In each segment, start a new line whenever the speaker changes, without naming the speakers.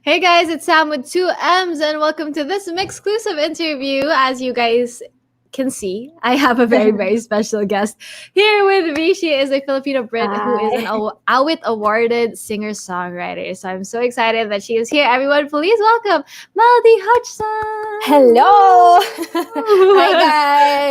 Hey guys, it's Sam with 2M's and welcome to this MYXclusive interview. As you guys can see, I have a very, very special guest here with me. She is a Filipino Brit who is an Awit awarded singer-songwriter. So I'm so excited that she is here. Everyone, please welcome Melody Hodgson.
Hello! Hi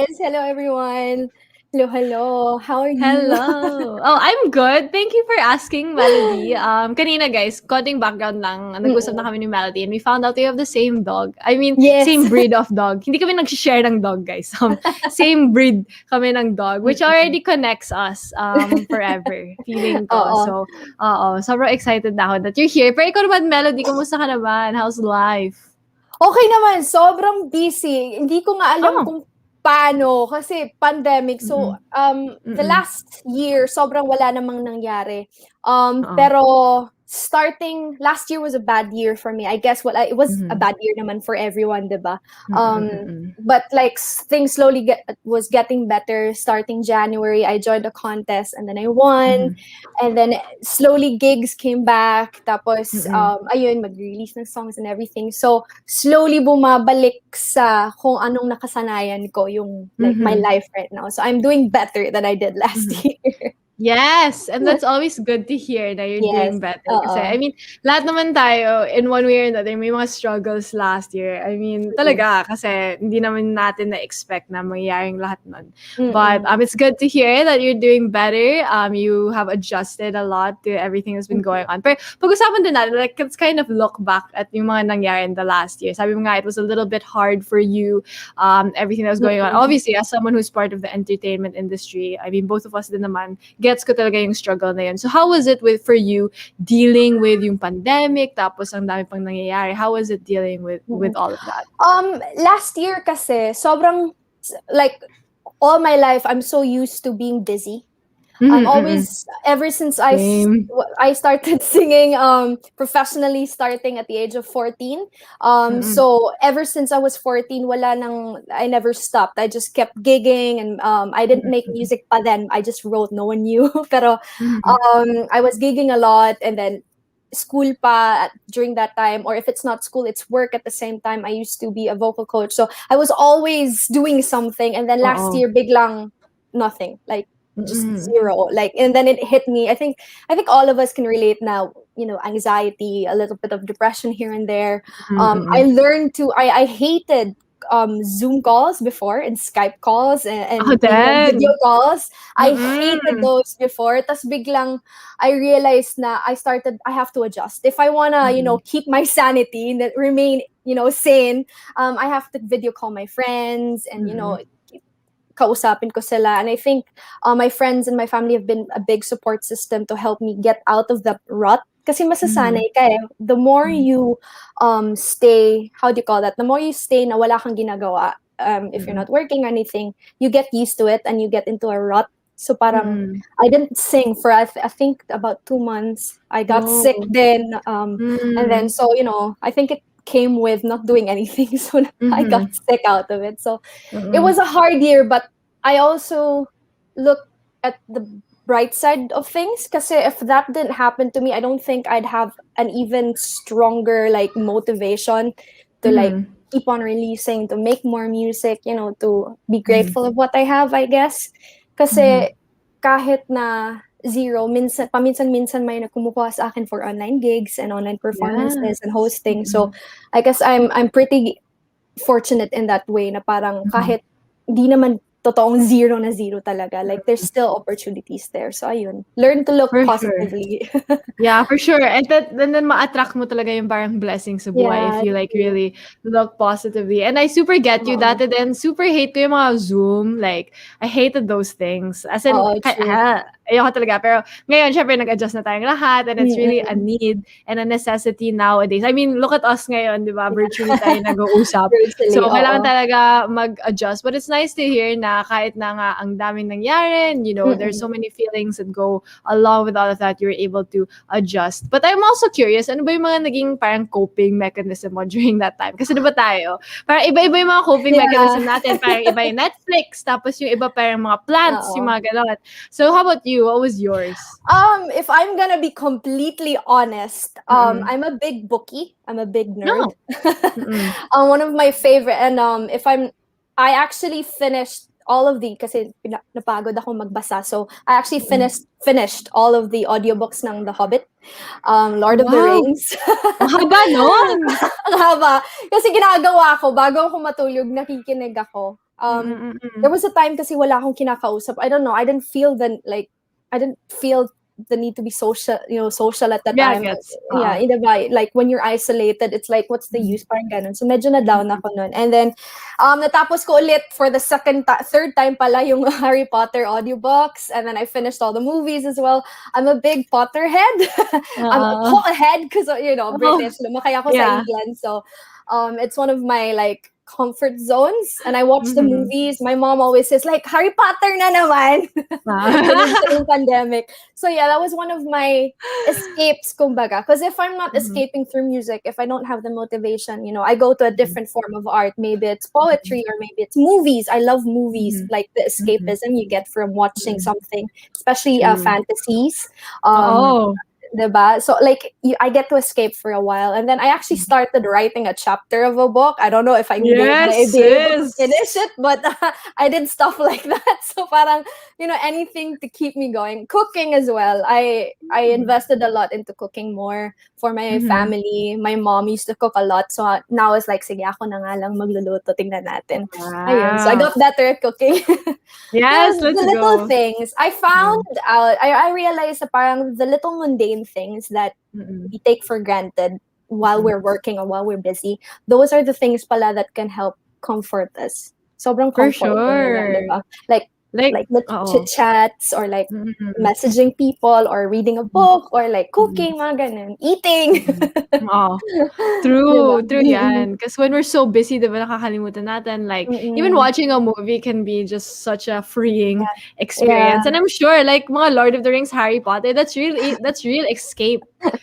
guys! Hello everyone! Hello. How are you?
Hello. Oh, I'm good. Thank you for asking, Melody. Kanina guys, konting background lang. Nag-usap na kami ni Melody and we found out we have the same dog. I mean,
Yes.
same breed of dog. Hindi kami nag-share ng dog, guys. Same breed kami ng dog, which already connects us forever. Feeling ko. So, sobrang excited na ako that you're here. Pero ikaw naman, Melody, kumusta ka naman? How's life?
Okay naman. Sobrang busy. Hindi ko nga alam kung paano kasi pandemic. So, the last year, sobrang wala namang nangyari. Pero starting, last year was a bad year for me. I guess it was a bad year naman for everyone, diba? But like things slowly was getting better. Starting January, I joined a contest and then I won. And then slowly gigs came back. Tapos, ayun, mag-release ng songs and everything. So, slowly bumabalik sa kung anong nakasanayan ko yung like my life right now. So, I'm doing better than I did last year.
Yes, and that's always good to hear na you're doing better. Kasi, I mean, lahat naman tayo, in one way or another, may mga struggles last year. I mean, talaga, kasi hindi naman natin na-expect na mangyayaring lahat nun. But it's good to hear that you're doing better. You have adjusted a lot to everything that's been going on. Pero pag-usapan din natin, like, let's kind of look back at yung mga nangyari in the last year. Sabi mo nga, it was a little bit hard for you, everything that was going on. Obviously, as someone who's part of the entertainment industry, I mean, both of us din naman, gets ko talaga yung struggle na yun. So how was it for you dealing with yung pandemic, tapos ang dami pang nangyayari? How was it dealing with all of that?
Last year kasi, sobrang, like, all my life, I'm so used to being busy. I'm always, ever since I started singing professionally starting at the age of 14. So ever since I was 14, I never stopped. I just kept gigging and I didn't make music pa then. I just wrote, no one knew. Pero I was gigging a lot and then school pa during that time, or if it's not school, it's work at the same time. I used to be a vocal coach. So I was always doing something and then last year biglang nothing. Like just zero, like, and then it hit me. I think all of us can relate now, you know, anxiety, a little bit of depression here and there. I learned I hated Zoom calls before and Skype calls and video calls. I hated those before. Tas biglang I realized na I have to adjust. If I wanna, you know, keep my sanity and remain, you know, sane, I have to video call my friends and, you know, kausapin ko sila. And I think my friends and my family have been a big support system to help me get out of the rut. Kasi masasanay ka eh. The more you stay, how do you call that? The more you stay na wala kang ginagawa, if you're not working or anything, you get used to it and you get into a rut. So parang, I didn't sing for, I think, about 2 months. I got sick then. And then, so, you know, I think it came with not doing anything. So I got sick out of it. So it was a hard year, but I also look at the bright side of things. Kasi if that didn't happen to me, I don't think I'd have an even stronger like motivation to like keep on releasing, to make more music, you know, to be grateful of what I have, I guess. Kasi kahit na zero, paminsan-minsan may kumukuha sa akin for online gigs and online performances and hosting. So I guess I'm pretty fortunate in that way na parang kahit di naman totoong zero na zero talaga. Like, there's still opportunities there. So, ayun. Learn to look
For
positively.
Sure. Yeah, for sure. And then ma-attract mo talaga yung parang blessings sa buhay if you like really look positively. And I super get you dati then super hate ko yung mga Zoom. Like, I hated those things. As in, ayoko talaga. Pero ngayon, syempre, nag-adjust na tayong lahat and it's really a need and a necessity nowadays. I mean, look at us ngayon, di ba? Virtually tayo nag-uusap. So, kailangan talaga mag-adjust. But it's nice to hear na kahit na nga ang daming nangyari and, you know, there's so many feelings that go along with all of that, you're able to adjust. But I'm also curious, ano ba yung mga naging parang coping mechanism mo during that time? Kasi diba tayo, parang iba-iba yung mga coping mechanism natin. Parang iba yung Netflix, tapos yung iba parang mga plants, yung mga ganon. So how about you? What was yours?
If I'm gonna be completely honest, I'm a big bookie. I'm a big nerd. One of my favorite, and I actually finished all of the, kasi napagod ako magbasa. So I actually finished all of the audiobooks ng The Hobbit, Lord of the Rings.
Ang haba nun!
Ang haba. Kasi ginagawa ko, bago ako matulog, nakikinig ako. There was a time kasi wala akong kinakausap. I don't know, I didn't feel the need to be social at that time. Like when you're isolated, it's like, what's the use? Parang ganun. So medyo na-down ako nun. And then, natapos ko ulit for the third time pala yung Harry Potter audiobooks. And then I finished all the movies as well. I'm a big Potterhead. I'm a Potterhead because, British. Lumaki ako sa England. So, it's one of my, like, comfort zones, and I watch the movies. My mom always says, like, Harry Potter na naman. During pandemic. So yeah, that was one of my escapes, kumbaga. Because if I'm not escaping through music, if I don't have the motivation, I go to a different form of art. Maybe it's poetry or maybe it's movies. I love movies, like the escapism you get from watching something, especially fantasies. Diba? So like I get to escape for a while, and then I actually started writing a chapter of a book. I don't know if I may be able to finish it, but I did stuff like that. So parang anything to keep me going. Cooking as well. I invested a lot into cooking more for my family. My mom used to cook a lot, so now it's like, sige, ako na nga lang magluluto, tingnan natin. Ayun. So I got better at cooking.
Yes,
the little things. I found out, I realized that parang the little mundane things that we take for granted while we're working or while we're busy, those are the things pala that can help comfort us. Sobrang comfort. For sure. Diba? Like chit chats or like messaging people or reading a book or like cooking, mga ganun. Eating.
True yan. Because when we're so busy, diba, nakakalimutan natin, like even watching a movie can be just such a freeing experience. And I'm sure like mga Lord of the Rings, Harry Potter, that's real escape.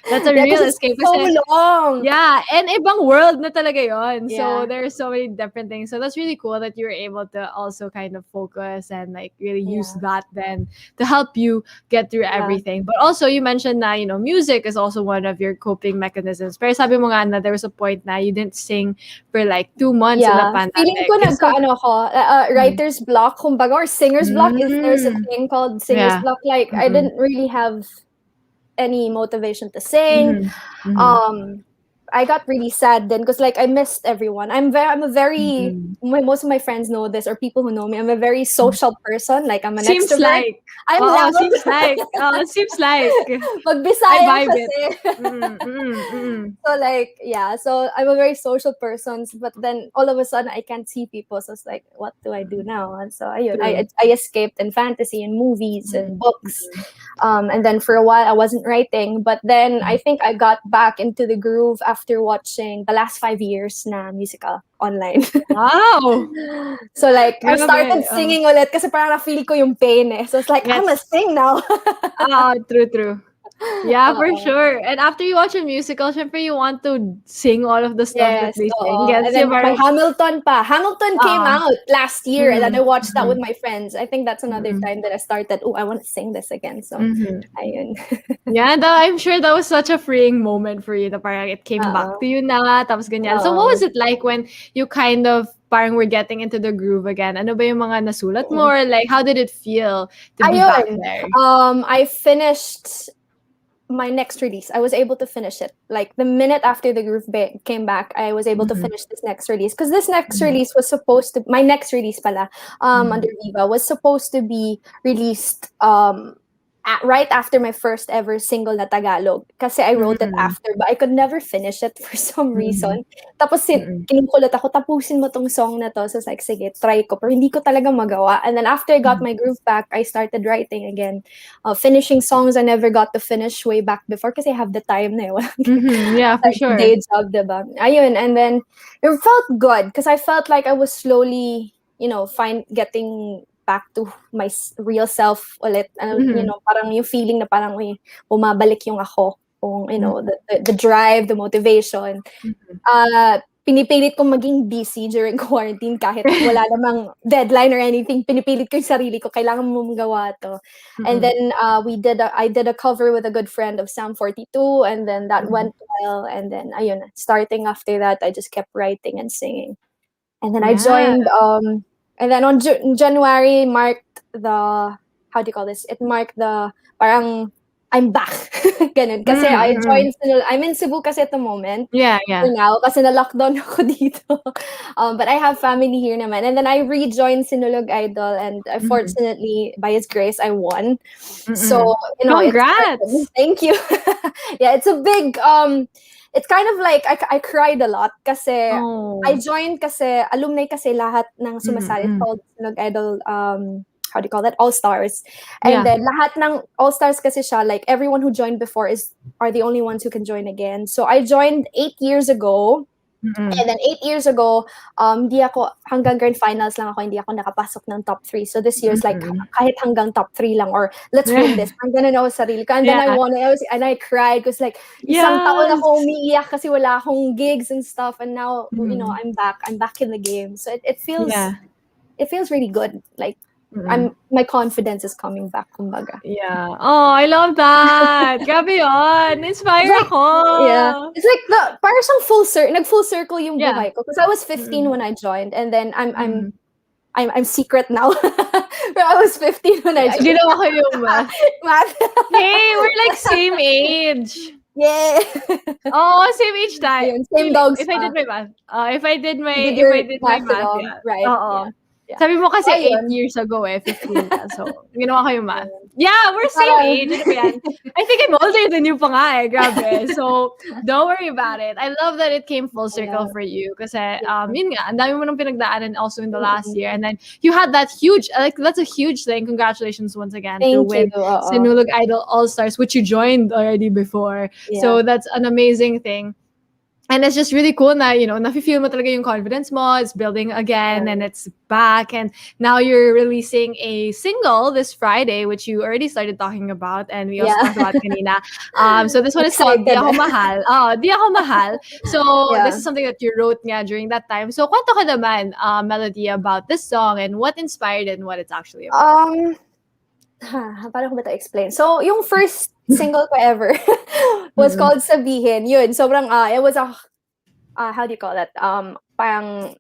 That's a real escape.
So long.
Yeah, and ibang world na talaga yon. So there's so many different things. So that's really cool that you were able to also kind of focus and like really use that then to help you get through everything. But also you mentioned na, music is also one of your coping mechanisms. Pero sabi mo nga na there was a point na you didn't sing for like 2 months in the pandemic.
Feeling ko nagkaano ako, writer's block, kumbaga, or singer's block. There's a thing called singer's block. Like I didn't really have any motivation to sing. I got really sad then because like I missed everyone. I'm a very most of my friends know this, or people who know me. I'm a very social person. Like I'm an extrovert.
Like. I'm loud. Seems like. Seems like.
Mag-Bisaya kasi. So like so I'm a very social person. But then all of a sudden I can't see people. So it's like, what do I do now? And so I escaped in fantasy and movies and books. And then for a while I wasn't writing. But then I think I got back into the groove after watching the last 5 years na musical online.
Wow!
So like, I started singing ulit kasi parang na-feel ko yung pain eh. So it's like, I'm gonna sing now.
True. Yeah, for sure. And after you watch a musical, syempre you want to sing all of the stuff that they sing.
And then Hamilton pa. Hamilton came out last year, and then I watched that with my friends. I think that's another time that I started, I want to sing this again. So, ayun.
I'm sure that was such a freeing moment for you. Na parang it came back to you na, tapos ganyan. So what was it like when you kind of parang we're getting into the groove again? Ano ba yung mga nasulat mo? Or like, how did it feel to be back there?
I finished my next release. I was able to finish it. Like the minute after the groove came back, I was able to finish this next release. Because this next release was supposed to, my next release pala, under Viva, was supposed to be released right after my first ever single na Tagalog. Kasi I wrote it after, but I could never finish it for some reason. Tapos kinukulit ako, tapusin mo tong song na to. So I was like, sige, try ko. Pero hindi ko talaga magawa. And then after I got my groove back, I started writing again. Finishing songs I never got to finish way back before kasi I have the time na
Yeah, for sure.
Day job, diba? Ayun, and then it felt good because I felt like I was slowly, getting back to my real self ulit. Parang yung feeling na parang bumabalik yung ako. The drive, the motivation. Pinipilit kong maging busy during quarantine kahit wala namang deadline or anything. Pinipilit ko yung sarili ko. Kailangan mo magawa to. And then I did a cover with a good friend of Sam 42, and then that went well. And then ayun, starting after that, I just kept writing and singing. And then I joined and then on January marked the, how do you call this? It marked the parang I'm back. Ganun. Kasi I joined, I'm in Cebu kasi at the moment.
Yeah.
For now, kasi na-lockdown ako dito. But I have family here naman. And then I rejoined Sinulog Idol, and fortunately, by His grace, I won. So,
congrats!
Thank you. Yeah, it's a big, it's kind of like, I cried a lot kasi I joined kasi, alumni kasi lahat ng sumasali. It's called Sinulog Idol, how do you call that? All-Stars. And then lahat ng All-Stars kasi siya, like everyone who joined before are the only ones who can join again. So I joined 8 years ago. And then 8 years ago, di ako, hanggang grand finals lang ako, hindi ako nakapasok ng top 3. So this year's like, kahit hanggang top 3 lang, or let's win this. Ang ganun ako sarili ko. And then I won, and I cried because like, isang taon ako umiiyak kasi wala akong gigs and stuff. And now, I'm back in the game. So it feels really good. Like, my confidence is coming back, kumbaga.
Yeah. Oh, I love that. Grabe yun. Inspire ako.
Yeah. It's like parang siyang nag-full circle yung buhay ko. Because I was 15 when I joined, and then I'm secret now. But I was 15 when I joined.
Ginawa ko yung math. Hey, we're like same age.
Yeah.
Oh, same age tayo.
Same dogs.
If I did my math. If I did my math, yeah.
Right.
Yeah. Sabi mo kasi 8 years ago 15 ka. So, ginawa ko yung math. Yeah, we're same age. Ano ba yan? I think I'm older than you pa nga Grabe. So, don't worry about it. I love that it came full circle for you. Kasi, yun nga, ang dami mo nang pinagdaanan also in the last year. And then, you had that huge, that's a huge thing. Congratulations once again to win Sinulog Idol All-Stars, which you joined already before. Yeah. So, that's an amazing thing. And it's just really cool na, nafe-feel mo talaga yung confidence mo. It's building again and it's back. And now you're releasing a single this Friday, which you already started talking about. And we also talked about kanina. So this one is called Di Ako Mahal. Di Ako Mahal. So this is something that you wrote nga during that time. So kwento ka naman, Melody, about this song and what inspired it and what it's actually about.
Paano ko ba ito explain? So, yung first single ko ever was called Sabihin. Yun, sobrang, it was a, how do you call that? Parang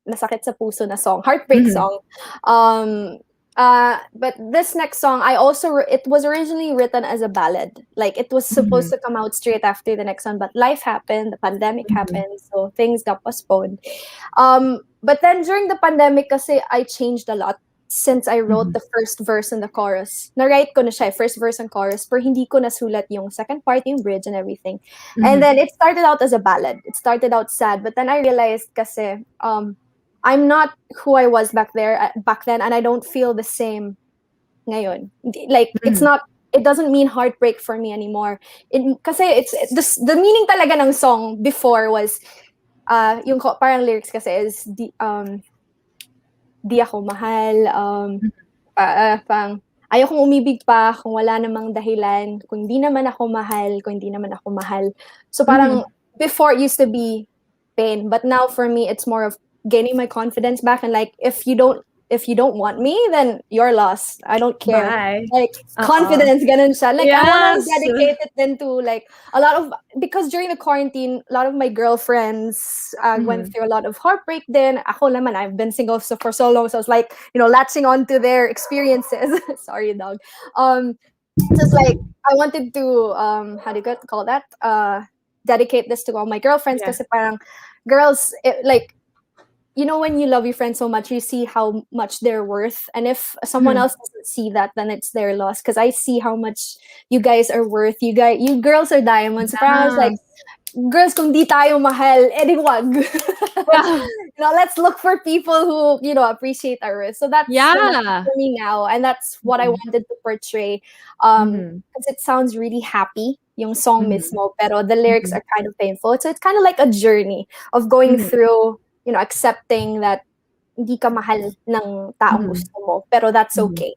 nasakit sa puso na song. Heartbreak song. But this next song, it was originally written as a ballad. Like, it was supposed to come out straight after the next one, but life happened, the pandemic happened, so things got postponed. But then during the pandemic kasi, I changed a lot. Since I wrote the first verse and the chorus. Na-write ko na siya, first verse and chorus, pero hindi ko nasulat yung second part, yung bridge and everything. And then it started out as a ballad. It started out sad, but then I realized kasi I'm not who I was back then, and I don't feel the same ngayon. Like, it doesn't mean heartbreak for me anymore. Kasi it's the meaning talaga ng song before was, yung parang lyrics kasi is, di ako mahal, ayokong umibig pa kung wala namang dahilan, kung di naman ako mahal. So parang before it used to be pain, but now for me it's more of gaining my confidence back, and like if you don't want me, then you're lost. I don't care.
Bye.
Like confidence, ganun siya. Like I want to dedicate it then to like because during the quarantine, a lot of my girlfriends went through a lot of heartbreak. Then ako naman, I've been single for so long, so I was like, latching on to their experiences. Sorry, dog. just like I wanted to how do you call that? Dedicate this to all my girlfriends
Yeah.
kasi parang girls like you know when you love your friends so much you see how much they're worth, and if someone else doesn't see that then it's their loss, because I see how much you guys are worth. You girls are diamonds. So parang I was like,
Yes.
girls, kung di tayo mahal, edi wag.
Yeah.
Let's look for people who, appreciate our worth. So that's
Yeah.
for me now. And that's what I wanted to portray. Because it sounds really happy, yung song mismo, pero the lyrics are kind of painful. So it's kind of like a journey of going through, accepting that hindi ka mahal ng taong gusto mo, pero that's okay.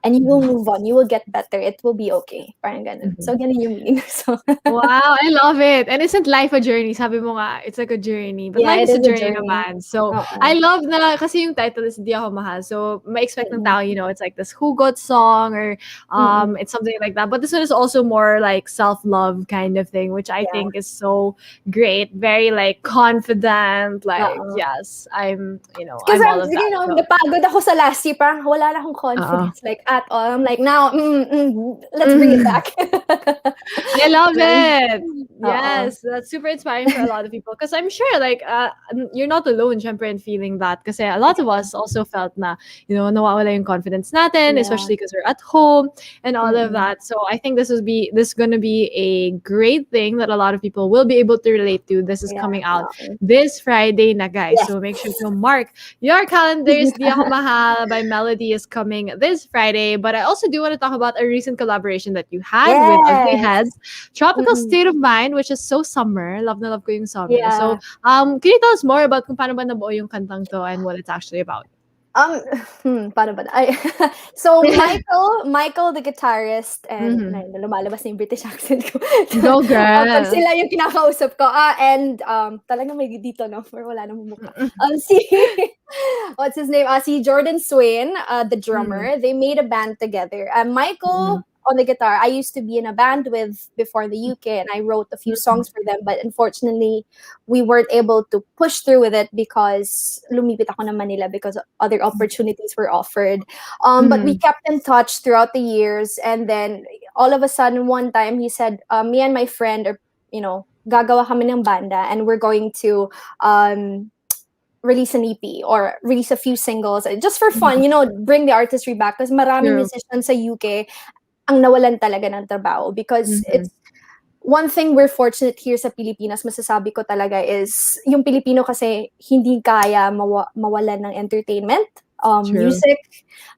And you will move on. You will get better. It will be okay. Parang ganun. So, ganun yung meaning. So,
Wow, I love it. And isn't life a journey? Sabi mo nga, it's like a journey. But
yeah,
life
it
is a
is a
journey
journey.
naman. So, I love na, kasi yung title is Di Ako Mahal. So, ma-expect ng tao, it's like this hugot song or it's something like that. But this one is also more like self-love kind of thing, which I think is so great. Very like confident. Like, yes, I'm all of that. So.
Napagod ako sa last year. Parang wala na akong confidence like at all. I'm like, now, let's bring it back.
I love it. Yes, that's super inspiring for a lot of people. Because I'm sure, like, you're not alone, syempre, in feeling that. Kasi a lot of us also felt na, nawawala yung confidence natin, especially because we're at home and all of that. So I think this is gonna be a great thing that a lot of people will be able to relate to. This is coming out this Friday na, guys. So make sure to mark your calendars. Di Ako Mahal by Melody is coming this Friday. But I also do want to talk about a recent collaboration that you had with Ugly Heads, Tropical State of Mind, which is so summer. Love na love ko yung summer.
Yeah.
So, can you tell us more about kung paano ba nabuo yung kantang to and what it's actually about?
Paano ba? So, Michael, the guitarist, and lumalabas na yung British accent ko.
Go, girl!
Pag sila yung kinakausap ko. And talagang may dito, no? Or wala namang mukha. What's his name? Si Jordan Swain, the drummer, they made a band together. Michael on the guitar, I used to be in a band with before in the UK, and I wrote a few songs for them, but unfortunately, we weren't able to push through with it because lumipit ako ng Manila because other opportunities were offered. But we kept in touch throughout the years, and then all of a sudden, one time, he said, me and my friend are, gagawa kami ng banda, and we're going to release an EP or release a few singles just for fun, bring the artistry back, because maraming musicians sa UK ang nawalan talaga ng trabaho, because it's one thing we're fortunate here sa Pilipinas, masasabi ko talaga, is yung Pilipino kasi hindi kaya mawalan ng entertainment, music,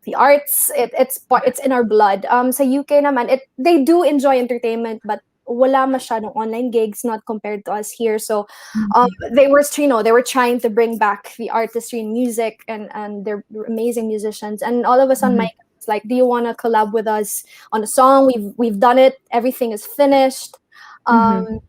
the arts. It's in our blood. Sa UK naman, they do enjoy entertainment, but wala masyadong online gigs, not compared to us here. So they were trying to bring back the artistry in music, and they're amazing musicians. And all of a sudden, Mike was like, do you want to collab with us on a song? We've done it. Everything is finished. And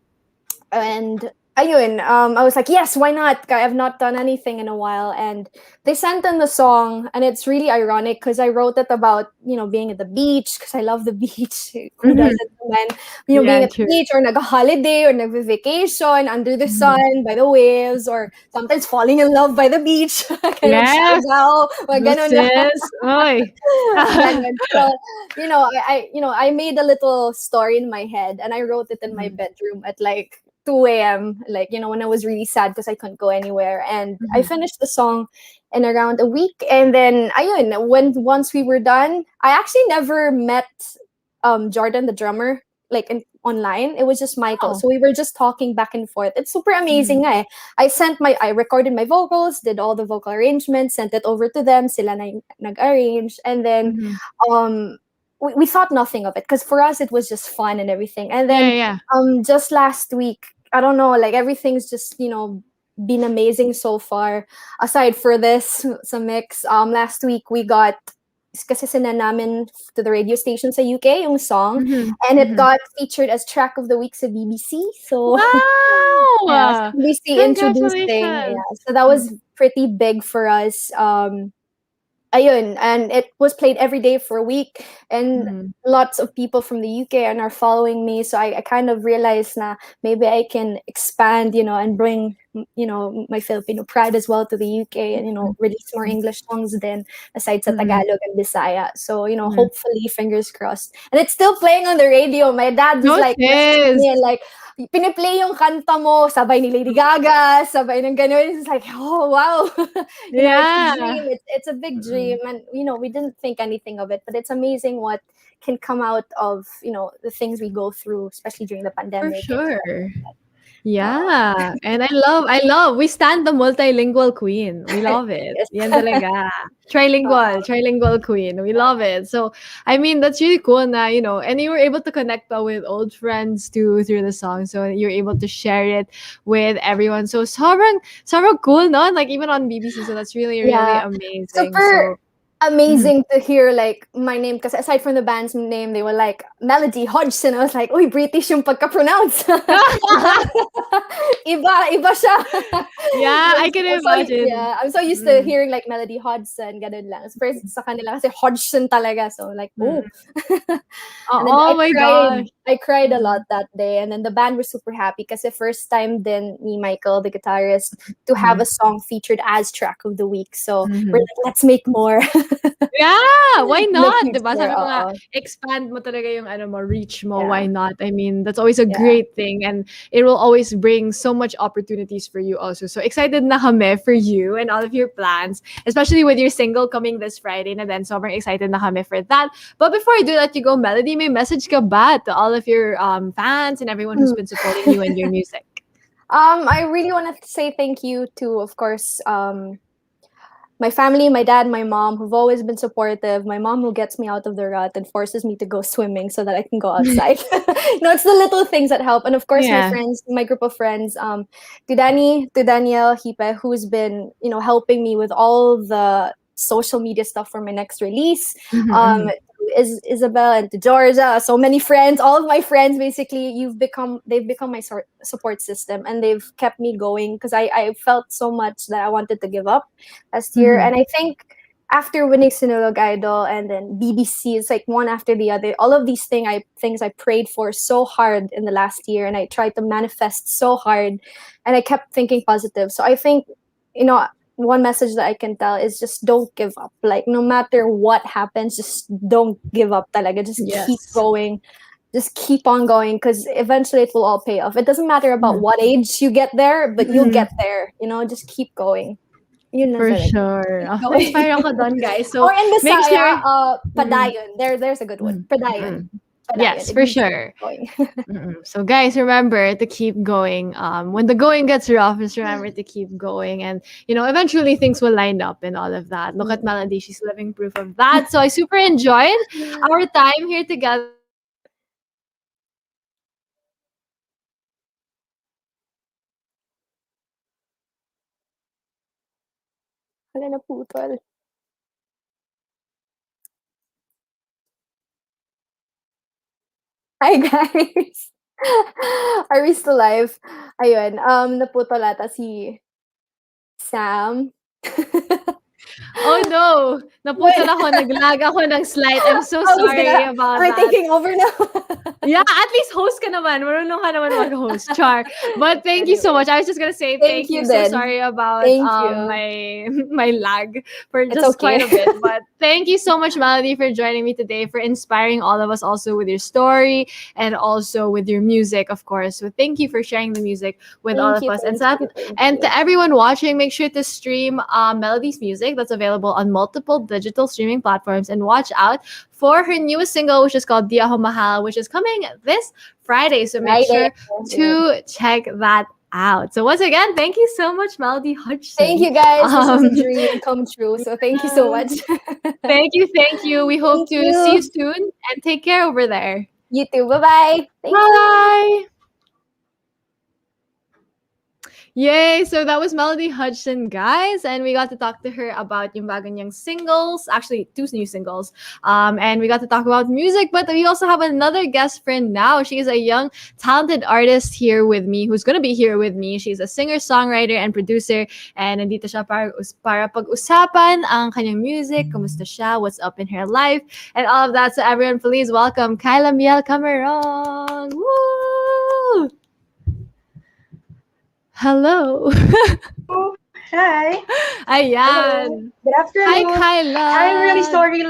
ayun, I was like, yes, why not? I have not done anything in a while. And they sent in the song, and it's really ironic because I wrote it about, being at the beach, because I love the beach. Who doesn't? When, being at the beach, or nag-holiday, or nag-vacation under the sun, by the waves, or sometimes falling in love by the beach.
Yes!
So, I made a little story in my head, and I wrote it in my bedroom at like 2 a.m. like, when I was really sad because I couldn't go anywhere. And I finished the song in around a week. And then ayun, once we were done, I actually never met Jordan, the drummer, like online. It was just Michael. So we were just talking back and forth. It's super amazing. I recorded my vocals, did all the vocal arrangements, sent it over to them, sila na nag-arrange. And then we thought nothing of it, because for us it was just fun and everything. And then just last week, I don't know, like everything's just, been amazing so far. Aside for this, sa mix, last week we got, kasi sina namin to the radio station sa UK yung song, and it got featured as track of the week sa BBC. So
wow!
BBC introducing. So that was pretty big for us. Ayun, and it was played every day for a week, and lots of people from the UK are following me. So I kind of realized na maybe I can expand, and bring my Filipino pride as well to the UK, and release more English songs then aside sa Tagalog and Bisaya. So hopefully, fingers crossed. And it's still playing on the radio. My dad was like messaging me and like, piniplay yung kanta mo, sabay ni Lady Gaga, sabay ng ganun. It's like, oh wow, it's a dream. It's a big dream, and we didn't think anything of it, but it's amazing what can come out of the things we go through, especially during the pandemic.
For sure. Yeah, and I love, we stand the multilingual queen. We love it. Yan talaga. Trilingual queen. We love it. So, I mean, that's really cool na, and you were able to connect with old friends too through the song. So, you're able to share it with everyone. So, sobrang cool, no? Like, even on BBC. So, that's really, really amazing.
Super amazing to hear like my name, because aside from the band's name, they were like Melody Hodgson. I was like, uy, British yung pagka-pronounce. iba siya.
Yeah, I can imagine.
I'm so used to hearing like Melody Hodgson, ganun lang. First sa kanila kasi Hodgson talaga, so like, oh.
Oh my gosh.
I cried a lot that day, and then the band was super happy because the first time then me, Michael, the guitarist, to have a song featured as track of the week. So we're like, let's make more.
Yeah, why not? Diba? Sabi ko nga, expand mo talaga yung reach mo. Why not? I mean, that's always a great thing, and it will always bring so much opportunities for you also. So excited na kami for you and all of your plans, especially with your single coming this Friday na then. Sobrang excited na kami for that. But before I do let you go, Melody, may message ka ba to all of your fans and everyone who's been supporting you and your music?
I really want to say thank you to, of course, my family, my dad, my mom, who've always been supportive. My mom, who gets me out of the rut and forces me to go swimming so that I can go outside. It's the little things that help. And of course, my friends, my group of friends, to Danielle, Hipe, who's been, helping me with all the social media stuff for my next release. Isabel and to Georgia, so many friends, all of my friends, basically, they've become my support system, and they've kept me going because I felt so much that I wanted to give up last year. And I think after winning Sinulog Idol and then BBC, it's like one after the other. All of these things I prayed for so hard in the last year, and I tried to manifest so hard, and I kept thinking positive. So I think, one message that I can tell is just don't give up. Like, no matter what happens, just don't give up talaga. Just keep going. Just keep on going, because eventually it will all pay off. It doesn't matter about what age you get there, but you'll get there. Just keep going.
For sure. Inspire ako doon, guys. So,
or in Bisaya, padayon. There's a good one. Padayon.
Yes, for sure. So guys, remember to keep going. When the going gets rough, just remember to keep going, and eventually things will line up and all of that. Look at Melody, she's living proof of that. So I super enjoyed our time here together.
Wala na putol. Hi guys! Are we still live? Ayun, naputol ata si Sam.
Oh no! Naputol ako, naglag ako ng slide. I'm so sorry about that.
We're taking over now.
Yeah, at least host ka naman. Marunong ka naman mag-host, Char. But thank you so much. I was just gonna say thank you. So sorry about my lag for just quite a bit. But thank you so much, Melody, for joining me today, for inspiring all of us also with your story and also with your music, of course. So thank you for sharing the music with all of us. And to everyone watching, make sure to stream Melody's music. That's available on multiple digital streaming platforms, and watch out for her newest single, which is called Di Ako Mahal, which is coming this Friday. So make sure to check that out. So once again, thank you so much, Melody Hodgson.
Thank you, guys. This was a dream come true. So thank you so much.
Thank you. We hope to see you soon, and take care over there.
You too. Bye-bye.
Bye. Yay! So that was Melody Hodgson, guys, and we got to talk to her about yung bago niyang singles, actually 2 new singles, and we got to talk about music, but we also have another guest friend now. She is a young, talented artist here with me, who's gonna be here with me. She's a singer, songwriter, and producer, and nandito siya para pag-usapan ang kanyang music, kumusta siya, what's up in her life, and all of that. So everyone, please welcome Kyla, Miel, Camerong! Woo! Hello.
Oh, hi. Hello.
Ayan.
Good
Hi,
afternoon. I'm really
Kyla.
sorry,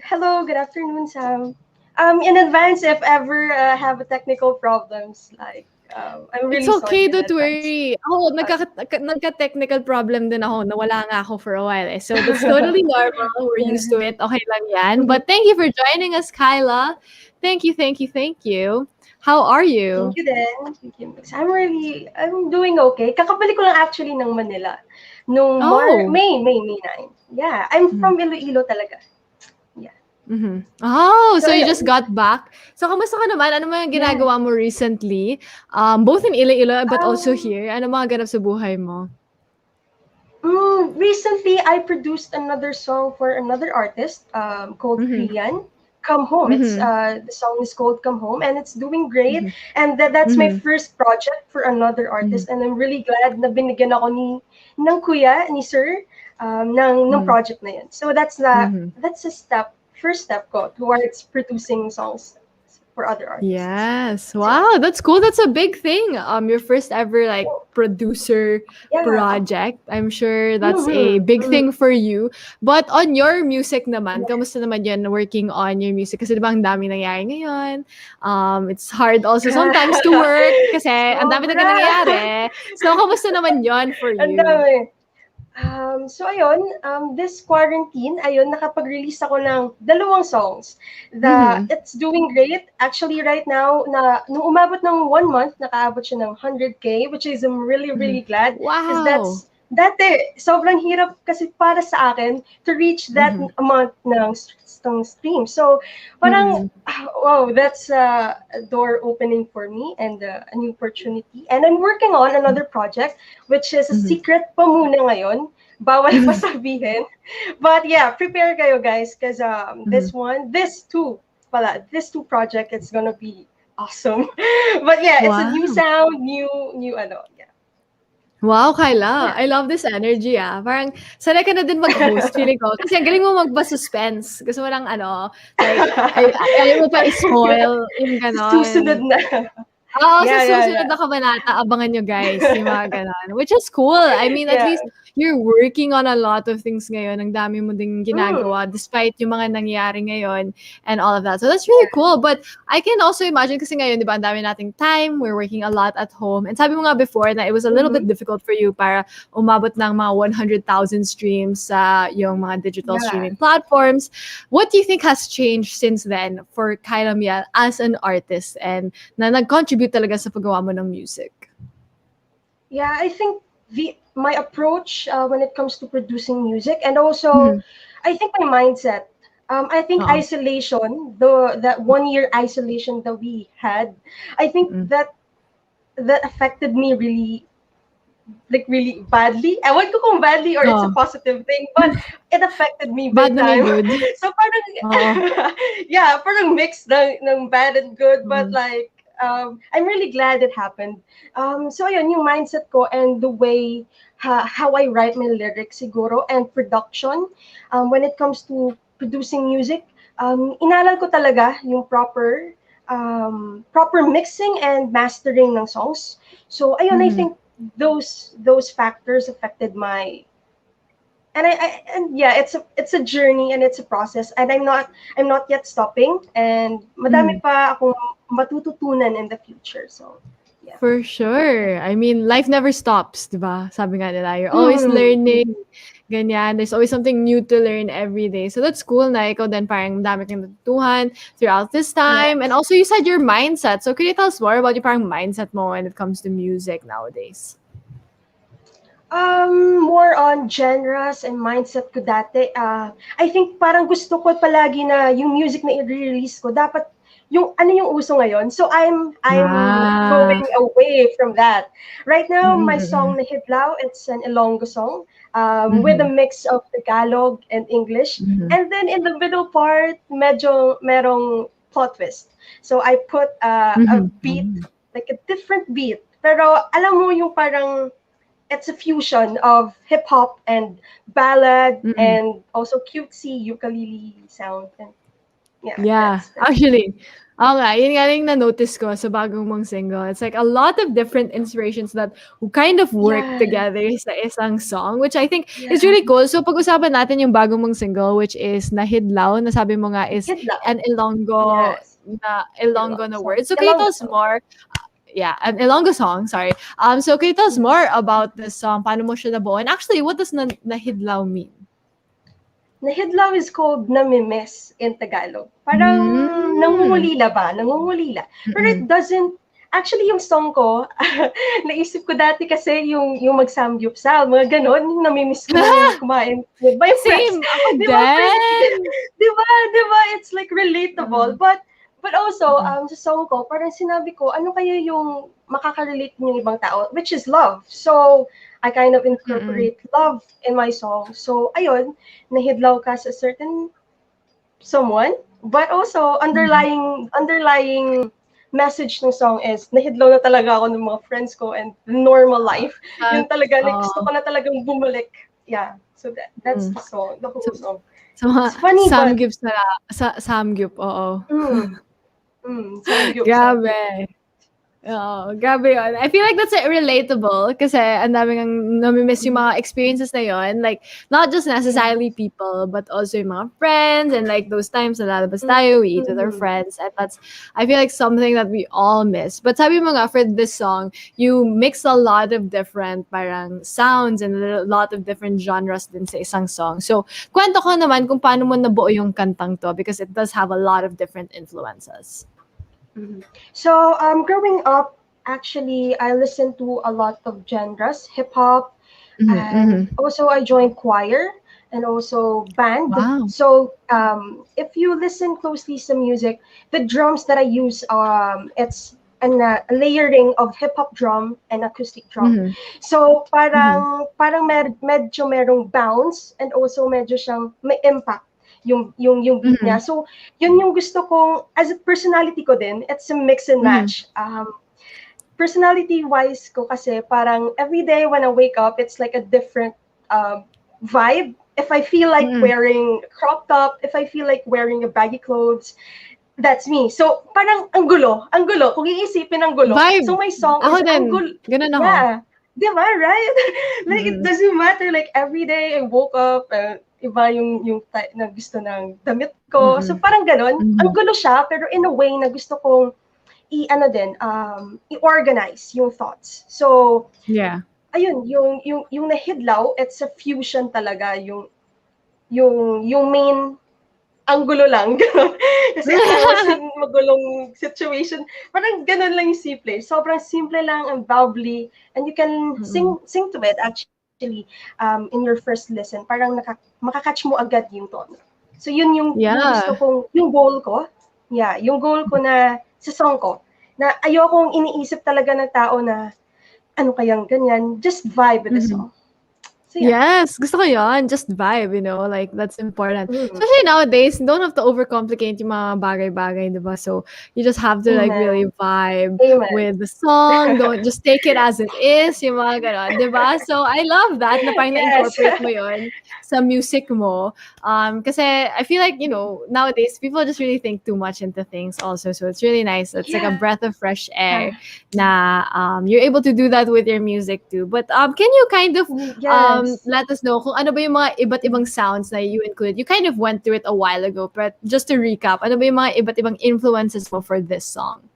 hello, good afternoon, Sam. In advance if ever have a technical problems, I'm
It's
really sorry
okay,
in
don't
advance.
worry. Ako, nagka-technical problem din ako. Nawala nga ako for a while eh. So that's totally normal. We're
Yeah.
used to it. Okay lang yan.
Mhm.
But thank you for joining us, Kyla. Thank you, thank you, thank you. How are you?
Thank you then. Thank you, Mix. I'm doing okay. Kakabalik ko lang actually ng Manila. Nung
Oh.
May 9. Yeah, I'm
Mhm.
from Iloilo talaga. Yeah.
Mhm. Oh,
So,
so you just
ayun.
got back. So kamusta ka naman? Ano mga
Yeah.
ginagawa mo recently? Both in Iloilo but also
Um,
here. Ano mga ganap sa buhay mo?
Recently, I produced another song for another artist called
Mhm.
Krian. Come Home. It's
Mhm.
the song is called Come Home, and it's doing great.
Mhm.
And that's my
Mhm.
first project for another
Mhm.
artist, and I'm really glad na binigyan ako ng kuya ni Sir ng
Mhm.
project na yun. So
Mhm.
that's a first step ko towards producing songs for other artists.
Yes.
So yeah.
Wow, that's cool. That's a big thing. Your first ever like
Oh,
producer
yeah.
project. I'm sure that's a
Mm-hmm.
big
Mm-hmm.
thing for you. But on your music naman, kamusta naman yan working on your music? Kasi diba ang dami nangyari ngayon? It's hard also sometimes to work kasi ang dami
Sobra.
talaga nangyayari. So, kamusta naman yon for
Ang
you?
dami. So ayun, this quarantine, ayun, nakapag-release ako ng dalawang songs.
Mm-hmm.
It's doing great. Actually, right now, nung umabot ng 1 month, nakaabot siya ng 100K, which is I'm really,
Mm-hmm.
really glad. Because
Wow.
dati, sobrang hirap kasi para sa akin to reach that
Mm-hmm.
amount ng stream. So, parang,
Mm-hmm.
wow, that's a door opening for me and a new opportunity. And I'm working on another project, which is a
Mm-hmm.
secret pa muna ngayon. Bawal pa sabihin. But yeah, prepare kayo guys because
Mm-hmm.
this two project, it's gonna be awesome. But yeah, it's a new
Wow.
sound, new ano, yeah.
Wow, Kyla.
Yeah.
I love this energy, ah. Parang sanay ka na din mag-host, feeling ko. Kasi ang galing mo magpa-suspense. Gusto mo lang ano, like, ayaw mo pa i-spoil, yung
Susunod
gano'n.
na.
Oo, sa susunod
Yeah.
na kabanata, abangan niyo guys, yung mga gano'n. Which is cool. I mean, at
Yeah.
least you're working on a lot of things ngayon. Ang dami mo ding
Mm.
ginagawa despite yung mga nangyayari ngayon and all of that. So that's really cool. But I can also imagine kasi ngayon, di ba, ang dami nating time. We're working a lot at home. And sabi mo nga before na it was a little bit
Mm-hmm.
difficult for you para umabot ng mga 100,000 streams sa yung mga digital
Yeah.
streaming platforms. What do you think has changed since then for Kyla Miel as an artist and na nag-contribute talaga sa paggawa mo ng music?
Yeah, I think my approach when it comes to producing music, and also
Mhm.
I think my mindset. I think
Oo.
isolation, that 1 year isolation that we had, I think
Mm.
that affected me really badly. I won't go kung badly or it's a
Oo.
positive thing, but it affected me
Bad
big
na may
time.
good.
So parang,
Oo.
yeah, parang mix ng bad and good, but
Mm.
like, I'm really glad it happened. So ayun, yung mindset ko and the way how I write my lyrics siguro and production, when it comes to producing music, inalal ko talaga yung proper mixing and mastering ng songs. So ayun, I
Mhm.
think those factors affected my and yeah, it's a journey and it's a process, and I'm not yet stopping, and madami
Mhm.
pa akong matututunan in the future. So yeah.
For sure. I mean, life never stops, 'di ba? Sabi nga nila, you're always
Mm-hmm.
learning, ganyan. There's always something new to learn every day. So that's cool na ikaw din parang dami kang natutuhan throughout this time. And
Yes.
also you said your mindset. So can you tell us more about your parang mindset mo when it comes to music nowadays?
More on genres and mindset ko dati. I think parang gusto ko palagi na yung music na i-release ko dapat yung ano yung uso ngayon. So I'm
Ah.
going away from that. Right now,
Mm,
my
mm.
song na Hidlaw, it's an Ilonggo song, with a
Mhm.
mix of Tagalog and English.
Mhm.
And then in the middle part, medyo merong plot twist. So I put a
Mhm.
beat, like a different beat. Pero alam mo yung parang it's a fusion of hip hop and ballad
Mm.
and also cutesy ukulele sound. And
Yeah,
That's
actually. Oo nga, yun nga yung na-notice ko sa bagong mong single. It's like a lot of different inspirations that kind of work
yes,
together sa isang song, which I think is
yeah.
really cool. So pag-usapan natin yung bagong mong single, which is Nahidlaw, na sabi mo nga is
Hidlap.
an
Yes,
Ilonggo na
song.
word. So can you tell
Ilonggo
us
song.
more? Yeah, an Ilonggo song, sorry. So can you tell us more about this song? Paano mo siya nabuo? And actually, what does Nahidlaw mean?
Nahidlaw is called namimiss in Tagalog. Parang
Mm.
nangungulila ba? Nangungulila. Pero it
Mm-mm.
doesn't, actually yung song ko, naisip ko dati kasi yung mag-samgyupsal, mga ganon, yung namimiss ko nang kumain with my friends.
Same! Ako
Di ba?
din!
Di ba? It's like relatable.
Mm.
But also,
Mm.
sa song ko, parang sinabi ko, ano kaya yung makaka-relate ng ibang tao, which is love. So, I kind of
Mm.
incorporate love in my song. So, ayun, nahidlaw ka sa certain someone, but also
Mm.
underlying message ng song is nahidlaw na talaga ako ng mga friends ko and normal life. Yun talaga, like, gusto ko na talagang bumalik. Yeah. So that's
Mm.
the song, the
So
whole song.
sa mga
It's funny, but
samgyups na samgyup, oo.
mm, samgyupsal.
Grabe. Oo, grabe yun. I feel like that's relatable kasi ang daming ang nami-miss yung mga experiences na yun. Like, not just necessarily
Yes.
people, but also yung mga friends and like those times na lalabas tayo, we eat with our
Mm-hmm.
friends. And that's, I feel like something that we all miss. But sabi mo nga, for this song, you mix a lot of different parang sounds and a lot of different genres din sa isang song. So, kwento ko naman kung paano mo nabuo yung kantang to because it does have a lot of different influences.
Mm-hmm. So, growing up, actually, I listened to a lot of genres, hip hop,
Mm-hmm,
and
mm-hmm.
also I joined choir and also band.
Wow.
So, if you listen closely to music, the drums that I use, it's a layering of hip hop drum and acoustic drum.
Mm-hmm.
So,
Mm-hmm.
parang medyo merong bounce and also medyo siyang may impact yung beat
Mm-hmm.
niya. So, yun yung gusto kong, as a personality ko din, it's a mix and
Mm-hmm.
match. Personality-wise ko kasi parang every day when I wake up, it's like a different vibe. If I feel like
Mm-hmm.
wearing a crop top, if I feel like wearing a baggy clothes, that's me. So, parang ang gulo. Ang gulo. Kung iisipin ang gulo.
Vibe.
So, my song
Ako
is ang
din.
gulo.
Ganun ako.
Yeah. Di ba, right? Like, it
Mm-mm.
doesn't matter. Like, every day I woke up, iba yung type na gusto ng damit ko. So,
Mm-mm.
parang ganon. Ang
Mhm.
gulo siya, pero in a way na gusto kong i-organize yung thoughts. So,
Yeah.
ayun, yung nahidlaw, it's a fusion talaga, yung main, ang gulo lang. Kasi I was in magulong situation. Parang ganun lang yung simple. Sobrang simple lang, ang bubbly, and you can
Mm-mm.
sing to it actually in your first listen. Parang makakatch mo agad yung tone. So yun yung gusto
Yeah.
kong, yung goal ko. Yeah, yung goal ko na sa song ko. Na ayokong iniisip talaga ng tao na ano kayang ganyan. Just vibe with the
Mhm.
song. So yeah.
Yes, gusto ko yun. Just vibe, you know, like that's important.
Mm.
Especially nowadays, don't have to overcomplicate yung mga bagay-bagay, diba? So you just have to like really
Amen.
vibe
Amen.
with the song. Don't just take it as it is, yung mga ganon, diba? So I love that na parang
Yes.
na-incorporate mo yun sa music mo. Kasi I feel like, you know, nowadays people just really think too much into things also. So it's really nice. It's like a breath of fresh air na you're able to do that with your music too. But can you kind of
Yes.
let us know kung ano ba yung mga iba't ibang sounds na you included. You kind of went through it a while ago, but just to recap, ano ba yung mga iba't ibang influences mo for this song?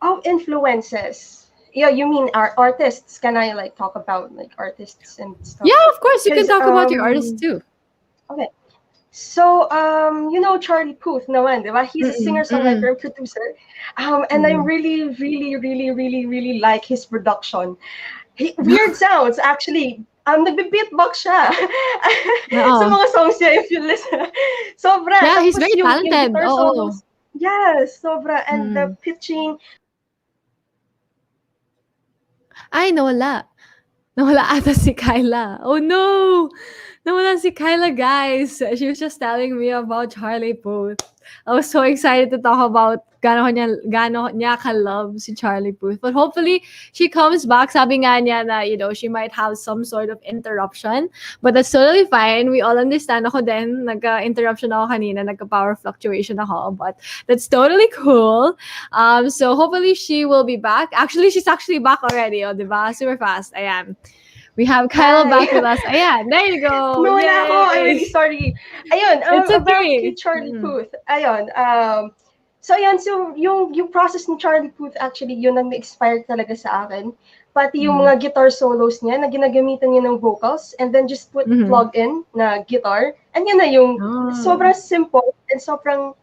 Oh, influences. Yeah, you mean our artists? Can I like talk about like artists and stuff?
Yeah, of course. You can
'Cause,
talk about your artists too.
Okay. So, you know Charlie Puth naman, di ba? He's a singer-songwriter and producer. And I really, really, really, really, really like his production. Weird sounds, actually. Nagbe-beatbox siya. Sa
Oo.
mga songs niya, if you listen. Sobra.
Yeah, he's
Tapos
very
yung
talented.
guitar
Oo.
solos. Yes, sobra. And the pitching.
Ay, nawala. Nawala ata si Kyla. Oh no! Nawalan si Kyla, guys. She was just telling me about Charlie Puth. I was so excited to talk about gano niya ka-love si Charlie Puth. But hopefully, she comes back. Sabi nga niya na, she might have some sort of interruption. But that's totally fine. We all understand. Ako din, nagka-interruption ako kanina. Nagka-power fluctuation ako. But that's totally cool. So hopefully, she will be back. Actually, she's actually back already. Oh, diba? Super fast. Ayan. We have Kyla back with us. Ayan, there you go.
Nawala
Yay!
ako. I'm really sorry. Ayun,
It's
about
okay.
kay Charlie Puth. Ayun, so yung process ni Charlie Puth actually, yun ang na-expire talaga sa akin. Pati yung mga guitar solos niya na ginagamitan niya ng vocals and then just plug in na guitar. And yun na yung sobrang simple and sobrang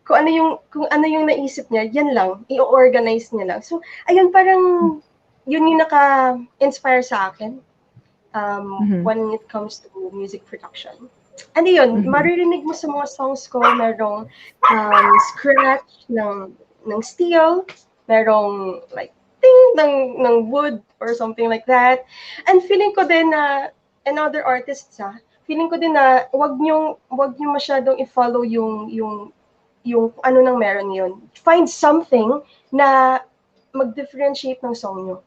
kung ano yung naisip niya, yan lang, i-organize niya lang. So, ayun, parang yun yung naka-inspire sa akin. When it comes to music production. And yun, maririnig mo sa mga songs ko, merong scratch ng steel, merong like ting ng wood or something like that. And feeling ko din na another artists feeling ko din na wag niyo masyadong i-follow yung ano nang meron yun. Find something na mag-differentiate ng song nyo.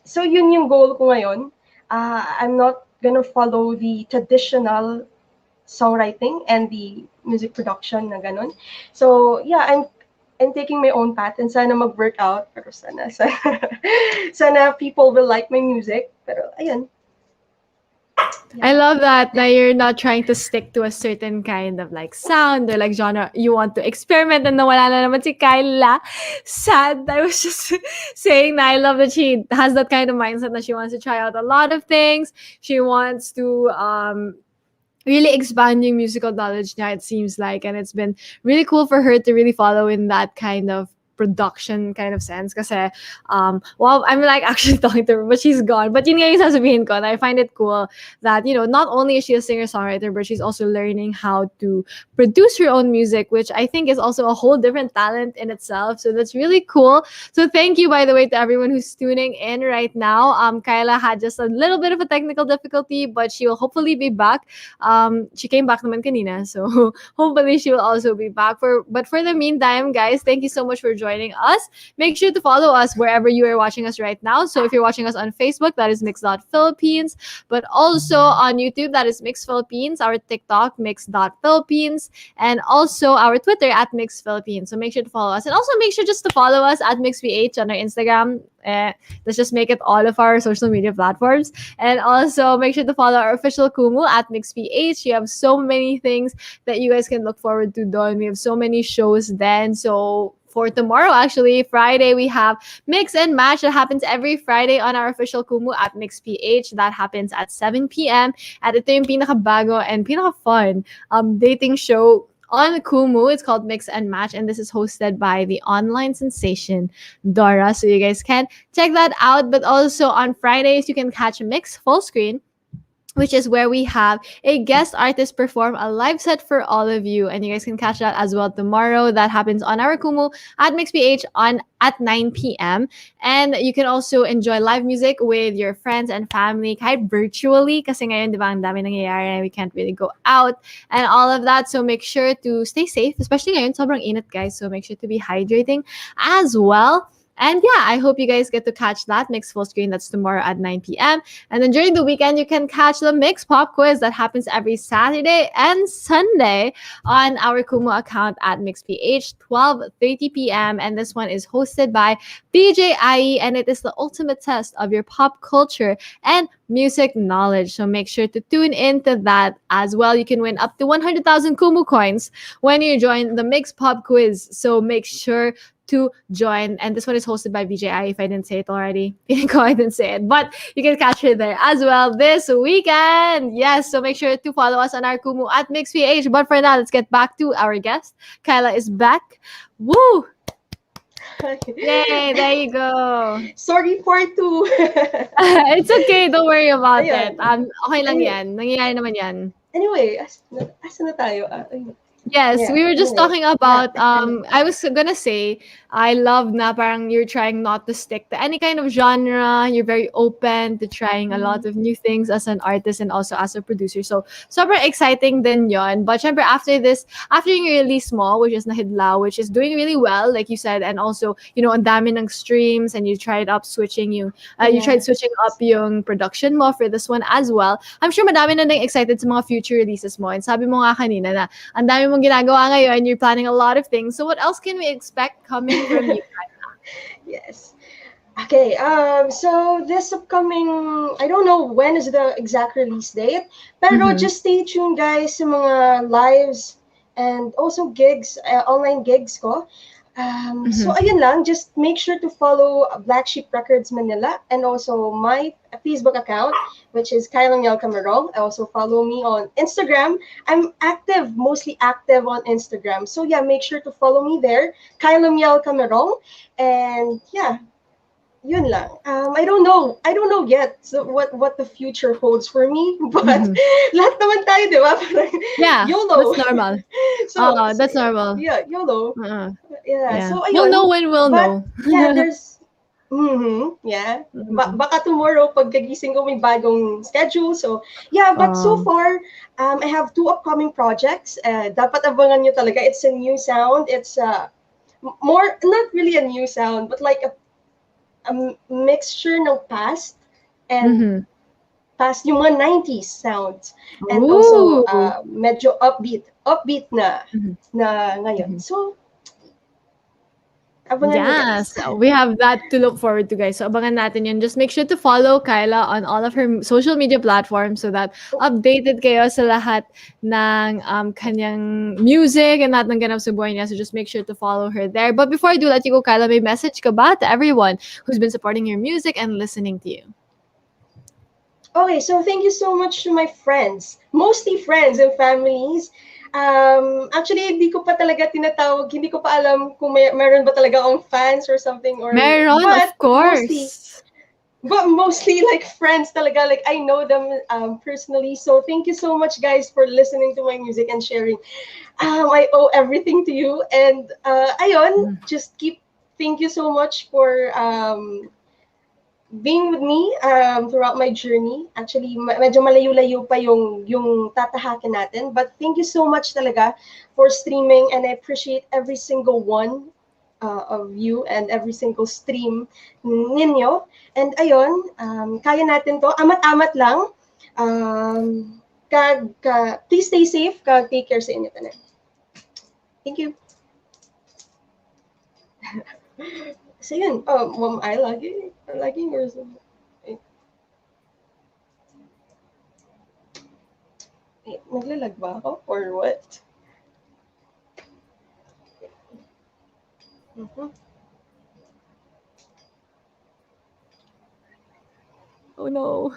So yun yung goal ko ngayon. I'm not gonna follow the traditional songwriting and the music production na ganun. So yeah, I'm taking my own path and sana mag-work out. Pero sana people will like my music. Pero ayun.
I love that you're not trying to stick to a certain kind of like sound or like genre. You want to experiment and nawala na naman si Kyla. Sad. I was just saying that I love that she has that kind of mindset that she wants to try out a lot of things. She wants to really expand yung musical knowledge niya, it seems like. And it's been really cool for her to really follow in that kind of production kind of sense kasi well, I'm like actually talking to her but she's gone, but yun nga yung sasabihin ko, and I find it cool that not only is she a singer-songwriter but she's also learning how to produce her own music, which I think is also a whole different talent in itself. So that's really cool. So thank you, by the way, to everyone who's tuning in right now. Kyla had just a little bit of a technical difficulty, but she will hopefully be back. She came back naman kanina, so hopefully she will also be back. But for the meantime, guys, thank you so much for joining us. Make sure to follow us wherever you are watching us right now. So if you're watching us on Facebook, that is mix.philippines, but also on YouTube, that is Mix Philippines, our TikTok, mix.philippines, and also our Twitter at Mix Philippines. So make sure to follow us, and also make sure just to follow us at MYXph on our Instagram. Let's just make it all of our social media platforms. And also make sure to follow our official Kumu at MYXph. You have so many things that you guys can look forward to doing. We have so many shows then. So for tomorrow, actually, Friday, we have Mix and Match that happens every Friday on our official Kumu at MYXph. That happens at 7 p.m. At ito yung pinakabago and pinaka-fun dating show on Kumu. It's called Mix and Match, and this is hosted by the online sensation Dora. So you guys can check that out. But also on Fridays, you can catch Mix Full Screen, which is where we have a guest artist perform a live set for all of you. And you guys can catch that as well tomorrow. That happens on our Kumu at MYXph at 9 p.m. And you can also enjoy live music with your friends and family, kahit virtually, kasi ngayon, di ba, ang dami nangyayari and we can't really go out and all of that. So make sure to stay safe, especially ngayon, sobrang init, guys. So make sure to be hydrating as well. And yeah, I hope you guys get to catch that Mix Full Screen. That's tomorrow at 9 p.m. And then during the weekend, you can catch the Mix Pop Quiz that happens every Saturday and Sunday on our Kumu account at MYXph, 12:30 p.m. And this one is hosted by BJIE, and it is the ultimate test of your pop culture and music knowledge. So make sure to tune into that as well. You can win up to 100,000 Kumu coins when you join the Mix Pop Quiz. So make sure to join. And this one is hosted by BJI, if I didn't say it already. I didn't say it. But you can catch her there as well this weekend. Yes, so make sure to follow us on our Kumu at MYXph. But for now, let's get back to our guest. Kyla is back. Woo! Yay, there you go.
Sorry, part 2.
It's okay. Don't worry about it. Okay lang yan. Nangyayari naman yan.
Anyway, asa na tayo?
Yes,
Yeah.
we were just
Anyway,
talking
yeah.
about I was gonna say I love na parang you're trying not to stick to any kind of genre. You're very open to trying a lot of new things as an artist and also as a producer. So super exciting din yon. But syempre after this, after you release mo, which is Nahidlaw, which is doing really well, like you said, and also, ang dami ng streams and you tried
Yeah.
switching up yung production mo for this one as well. I'm sure madami na nang excited sa mga future releases mo. And sabi mo nga kanina na ang dami mong ginagawa ngayon, you're planning a lot of things. So what else can we expect coming from you?
Yes. Okay, so this upcoming, I don't know when is the exact release date, pero
Mm-hmm.
just stay tuned guys sa mga lives and also gigs, online gigs ko. So
Mm-hmm.
ayun lang, just make sure to follow Black Sheep Records Manila and also my Facebook account, which is Kyla Miel Camerong. Also follow me on Instagram. I'm active, mostly active on Instagram. So yeah, make sure to follow me there, Kyla Miel Camerong. And yeah, yun lang. I don't know yet so what the future holds for me, but
Mm-hmm.
lahat naman tayo, di ba? Parang
Yeah,
YOLO.
that's normal.
So
That's normal.
yeah, YOLO.
Uh,
Yeah,
yeah.
so
We'll know
ayun.
when we'll
But
know.
yeah, there's yeah.
Mhm.
Baka tomorrow pagkagising ko may bagong schedule. So yeah, but so
Um,
far I have two upcoming projects. Dapat abangan nyo talaga. It's a new sound. It's more not really a new sound, but like a mixture ng past and
mhm.
past yung mga 90s sounds and also
Ooh.
medyo upbeat na
Mhm.
ngayon.
Mhm.
So abangan nyo guys.
Yes, we have that to look forward to, guys. So abangan natin yun. Just make sure to follow Kyla on all of her social media platforms so that updated kayo sa lahat ng kanyang music and lahat ng ganap sa buhay niya. So just make sure to follow her there. But before I do let you go, Kyla, may message ka ba to everyone who's been supporting your music and listening to you?
Okay, so thank you so much to my friends, mostly friends and families. Actually, hindi ko pa talaga tinatawag, hindi ko pa alam kung meron ba talaga akong fans or something,
Meron, of course.
but mostly like friends talaga, like I know them personally. So thank you so much guys for listening to my music and sharing. I owe everything to you. And ayun, just thank you so much for being with me throughout my journey. Actually, medyo malayo-layo pa yung tatahakin natin. But thank you so much talaga for streaming, and I appreciate every single one of you and every single stream ninyo. And ayun, kaya natin to. Amat-amat lang. Please stay safe. Take care sa inyo tanan. Thank you. So yun, ma'am, I lagging or something. Naglalag ba ako or what? Mm-hmm.
Oh no.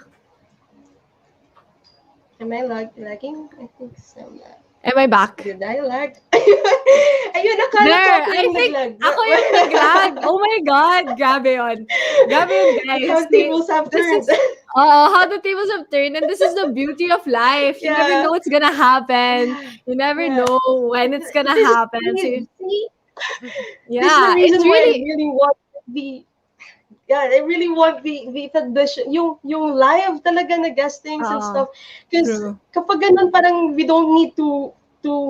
Am I lagging? I think so.
Am I back?
Did I lag? Ayun, akala ko
There,
ako
I
yung
think
naglag.
ako yung naglag. Oh my God, grabe yun. Grabe yun, guys.
How tables have
This
turned.
is, how the tables have turned. And this is the beauty of life. You never
Yeah.
know what's gonna happen. You never
Yeah.
know when it's gonna
This is
happen. So,
see, this is the
yeah, it's
reason why I
really,
really want the I really want the tradition, yung live talaga na guestings and stuff. Because
true.
kapag ganun, parang we don't need to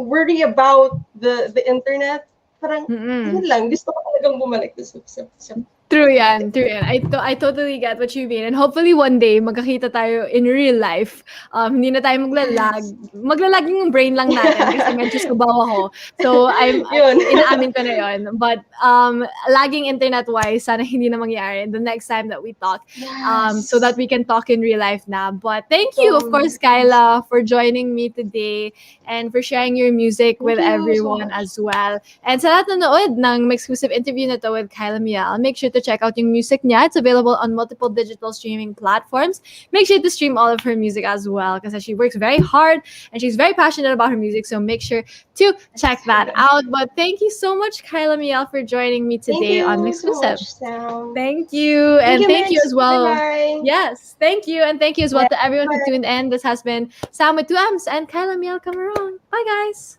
worry about the internet. Parang, ayun lang, gusto ko talagang bumalik sa
True yan, true yan. I totally get what you mean. And hopefully one day, magkakita tayo in real life. Hindi na tayo maglalag. Maglalag yung brain lang natin kasi medyo sabaw ako. So,
Yun.
inaamin ko na yun. But, lagging internet-wise, sana hindi na mangyari the next time that we talk.
Yes.
So that we can talk in real life na. But thank you, of course, Kyla, for joining me today and for sharing your music with
Thank you so
everyone
much.
as well. And sa lahat na nanood ng MYXclusive interview na to with Kyla Miel, make sure to check out yung music niya. It's available on multiple digital streaming platforms. Make sure to stream all of her music as well because she works very hard and she's very passionate about her music. So make sure to check that out. But thank you so much, Kyla Miel, for joining me today on MYXclusive. Thank you. And thank you as well.
Bye-bye.
Yes, thank you. And thank you as well to everyone who
Bye.
tuned in. This has been Sam with 2 M's and Kyla Miel Camerong. Bye, guys.